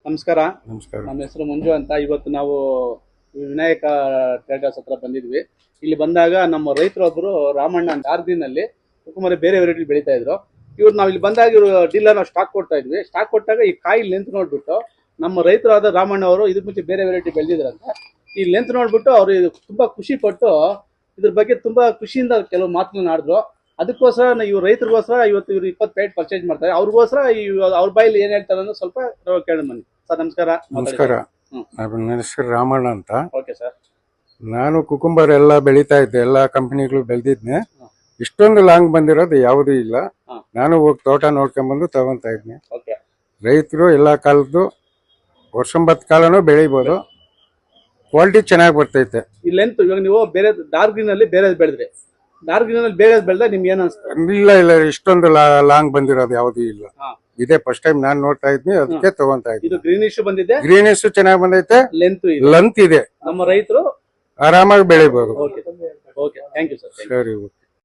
ನಮಸ್ಕಾರ. ನಮಸ್ಕಾರ. ನಮ್ಮ ಹೆಸರು ಮಂಜು ಅಂತ. ಇವತ್ತು ನಾವು ವಿನಾಯಕ ಟ್ರೇಡರ್ಸ್ ಹತ್ರ ಬಂದಿದ್ವಿ. ಇಲ್ಲಿ ಬಂದಾಗ ನಮ್ಮ ರೈತರೊಬ್ಬರು ರಾಮಣ್ಣ ಅಂತ ಆರ್ದಿನಲ್ಲಿ ಕುಕುಂಬರಿ ಬೇರೆ ವೆರೈಟಿ ಬೆಳೀತಾ ಇದ್ರು. ಇವ್ರು ನಾವು ಇಲ್ಲಿ ಬಂದಾಗ ಇವರು ಡೀಲರ್ ನಾವು ಸ್ಟಾಕ್ ಕೊಡ್ತಾ ಇದ್ವಿ. ಸ್ಟಾಕ್ ಕೊಟ್ಟಾಗ ಈ ಕಾಯಿ ಲೆಂತ್ ನೋಡ್ಬಿಟ್ಟು ನಮ್ಮ ರೈತರಾದ ರಾಮಣ್ಣ ಅವರು ಇದಕ್ಕೆ ಮುಂಚೆ ಬೇರೆ ವೆರೈಟಿ ಬೆಳೆದಿದ್ರಂತ. ಈ ಲೆಂತ್ ನೋಡ್ಬಿಟ್ಟು ಅವರು ತುಂಬಾ ಖುಷಿ ಪಟ್ಟು ಇದ್ರ ಬಗ್ಗೆ ತುಂಬಾ ಖುಷಿಯಿಂದ ಕೆಲವು ಮಾತುಗಳನ್ನ ಆಡಿದ್ರು. ಅದಕ್ಕೋಸ್ಕರ ಇವ್ರು ರೈತರಿಗೋಸ್ಕರ ಇವತ್ತು ಇವರು 20 ಪ್ಯಾಕೆಟ್ ಪರ್ಚೇಸ್ ಮಾಡ್ತಾರೆ. ಅವ್ರಿಗೋಸ್ಕರ ಅವ್ರ ಬಾಯಲ್ಲಿ ಏನ್ ಹೇಳ್ತಾರೆ ಅನ್ನೋ ಸ್ವಲ್ಪ ಕೇಳಿ ಬನ್ನಿ. ಸರ್ ನಮಸ್ಕಾರ. ನಮಸ್ಕಾರ. ನನ್ನ ಹೆಸರು ರಾಮಣ್ಣ ಅಂತ. Okay sir. ನಾನು ಕುಕುಂಬರ್ ಎಲ್ಲ ಬೆಳೀತಾ ಇದ್ದೆ, ಎಲ್ಲ ಕಂಪನಿಗಳು ಬೆಳೆದಿದ್ನೆ. ಇಷ್ಟೊಂದು ಲಾಂಗ್ ಬಂದಿರೋದು ಯಾವುದೂ ಇಲ್ಲ. ನಾನು ಹೋಗಿ ತೋಟ ನೋಡ್ಕೊಂಡ್ಬಂದು ತಗೊಂತಾ ಇದ್ನಿ. ರೈತರು ಎಲ್ಲ ಕಾಲದ್ದು ವರ್ಷಂಬತ್ತು ಕಾಲನೂ ಬೆಳಿಬೋದು. ಕ್ವಾಲಿಟಿ ಚೆನ್ನಾಗಿ ಬರ್ತೈತೆ. ಈ ಲೆಂತ್ ಇವಾಗ ನೀವು ಬೇರೆ ಡಾರ್ಕ್ ಗ್ರೀನ್ ಅಲ್ಲಿ ಬೇರೆ ಬೆಳೆದ್ರಿ, ಡಾರ್ಕ್ ಗ್ರೀನ್ ಅಲ್ಲಿ ಬೇರೆ ಬೆಳೆದ ನಿಮ್ಗೆ ಏನ್ ಅನ್ಸುತ್ತೆ? ಇಲ್ಲ ಇಷ್ಟೊಂದು ಲಾಂಗ್ ಬಂದಿರೋದು ಯಾವುದೂ ಇಲ್ಲ. ಇದೇ ಫಸ್ಟ್ ಟೈಮ್ ನಾನು ನೋಡ್ತಾ ಇದ್ನಿ, ಅದಕ್ಕೆ ತಗೊಂತಾ ಇದ್ನಿ. ಇದು ಗ್ರೀನಿಶ್ ಬಂದಿದೆ, ಗ್ರೀನಿಶ್ ಚೆನ್ನಾಗಿ ಬಂದೈತೆ, ಲೆಂತ್ ಇದೆ. ನಮ್ಮ ರೈತರು ಆರಾಮಾಗಿ ಬೆಳಿಬಹುದು. Okay thank you sir. ಸರಿ.